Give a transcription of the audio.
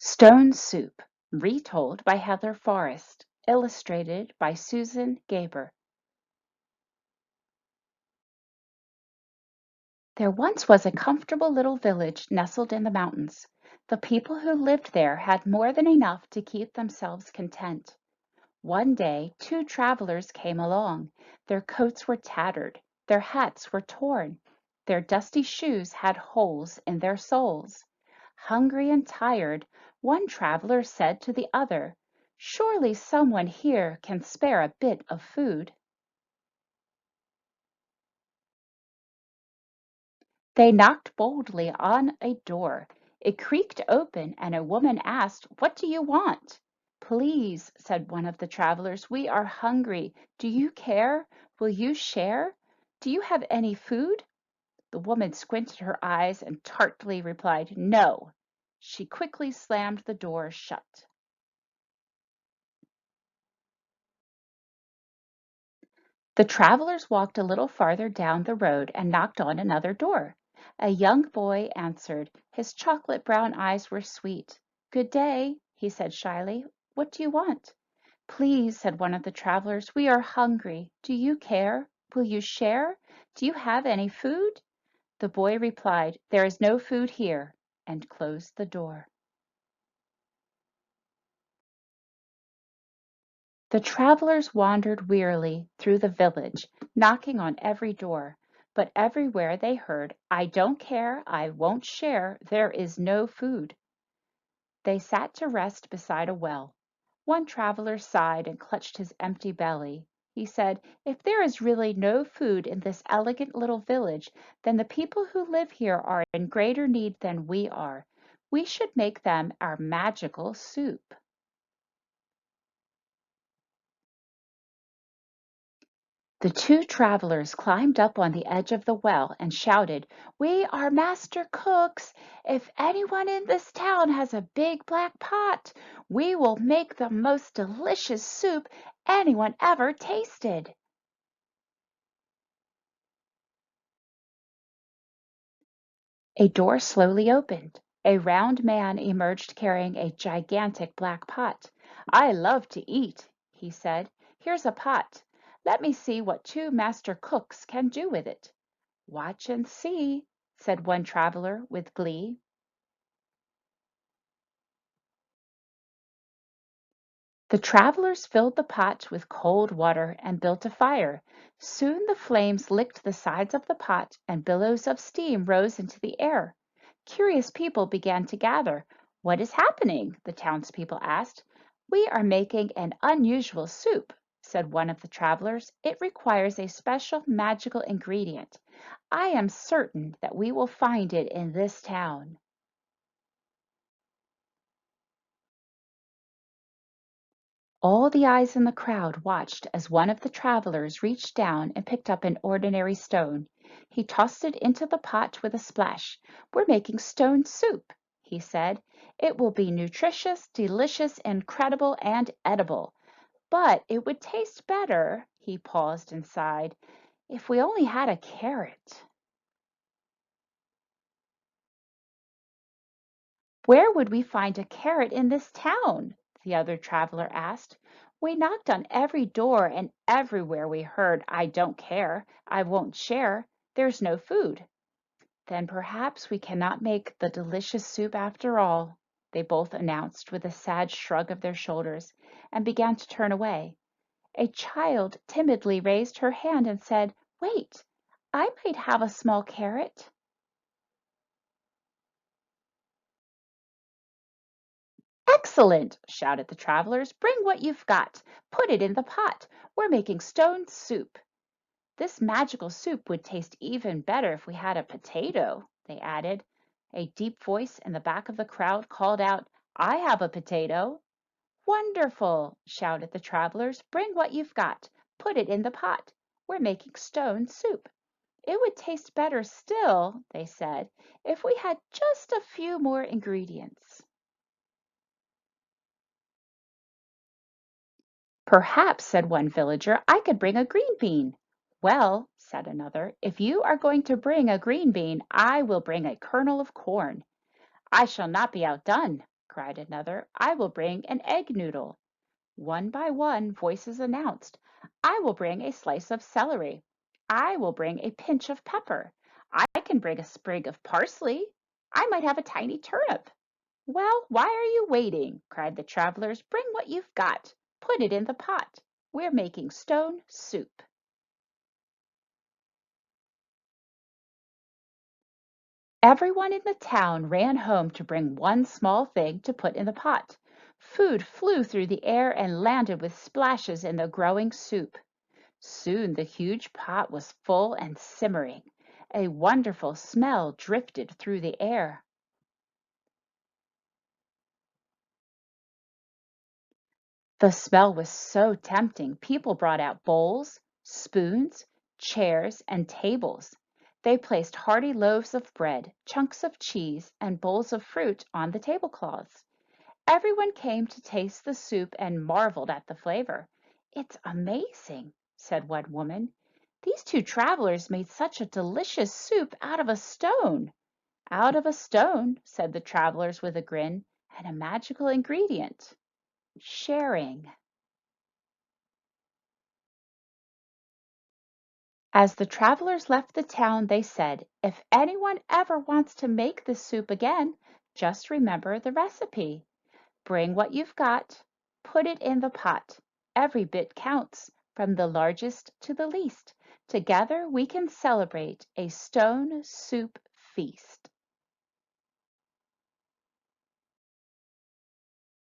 Stone Soup, retold by Heather Forrest, illustrated by Susan Gaber. There once was a comfortable little village nestled in the mountains. The people who lived there had more than enough to keep themselves content. One day, two travelers came along. Their coats were tattered, their hats were torn, their dusty shoes had holes in their soles. Hungry and tired, one traveler said to the other, "Surely someone here can spare a bit of food." They knocked boldly on a door. It creaked open, and a woman asked, "What do you want?" "Please," said one of the travelers, "we are hungry. Do you care? Will you share? Do you have any food?" The woman squinted her eyes and tartly replied, "No." She quickly slammed the door shut. The travelers walked a little farther down the road and knocked on another door. A young boy answered. His chocolate brown eyes were sweet. "Good day," he said shyly. "What do you want?" "Please," said one of the travelers, "we are hungry. Do you care? Will you share? Do you have any food?" The boy replied, "There is no food here," and closed the door. The travelers wandered wearily through the village, knocking on every door, but everywhere they heard, "I don't care, I won't share, there is no food." They sat to rest beside a well. One traveler sighed and clutched his empty belly. He said, "If there is really no food in this elegant little village, then the people who live here are in greater need than we are. We should make them our magical soup." The two travelers climbed up on the edge of the well and shouted, "We are master cooks. If anyone in this town has a big black pot, we will make the most delicious soup anyone ever tasted." A door slowly opened. A round man emerged carrying a gigantic black pot. "I love to eat," he said. "Here's a pot. Let me see what two master cooks can do with it." "Watch and see," said one traveler with glee. The travelers filled the pot with cold water and built a fire. Soon the flames licked the sides of the pot and billows of steam rose into the air. Curious people began to gather. "What is happening?" the townspeople asked. "We are making an unusual soup," said one of the travelers. "It requires a special magical ingredient. I am certain that we will find it in this town." All the eyes in the crowd watched as one of the travelers reached down and picked up an ordinary stone. He tossed it into the pot with a splash. "We're making stone soup," he said. "It will be nutritious, delicious, incredible, and edible. But it would taste better," he paused and sighed, "if we only had a carrot." "Where would we find a carrot in this town?" the other traveler asked. "We knocked on every door and everywhere we heard, 'I don't care, I won't share, there's no food.'" "Then perhaps we cannot make the delicious soup after all," they both announced with a sad shrug of their shoulders, and began to turn away. A child timidly raised her hand and said, "Wait, I might have a small carrot." "Excellent!" shouted the travelers. "Bring what you've got. Put it in the pot. We're making stone soup." "This magical soup would taste even better if we had a potato," they added. A deep voice in the back of the crowd called out, "I have a potato." "Wonderful!" shouted the travelers. "Bring what you've got. Put it in the pot. We're making stone soup." "It would taste better still," they said, "if we had just a few more ingredients." "Perhaps," said one villager, "I could bring a green bean." "Well," said another, "if you are going to bring a green bean, I will bring a kernel of corn." "I shall not be outdone." cried another. I will bring an egg noodle. One by one, voices announced, I will bring a slice of celery. I will bring a pinch of pepper. I can bring a sprig of parsley. I might have a tiny turnip. Well, why are you waiting? Cried the travelers. Bring what you've got. Put it in the pot. We're making stone soup. Everyone in the town ran home to bring one small thing to put in the pot. Food flew through the air and landed with splashes in the growing soup. Soon the huge pot was full and simmering. A wonderful smell drifted through the air. The smell was so tempting, people brought out bowls, spoons, chairs, and tables. They placed hearty loaves of bread, chunks of cheese, and bowls of fruit on the tablecloths. Everyone came to taste the soup and marveled at the flavor. It's amazing, said one woman. These two travelers made such a delicious soup out of a stone. Out of a stone, said the travelers with a grin, and a magical ingredient, sharing. As the travelers left the town, they said, if anyone ever wants to make this soup again, just remember the recipe. Bring what you've got, put it in the pot. Every bit counts, from the largest to the least. Together we can celebrate a stone soup feast.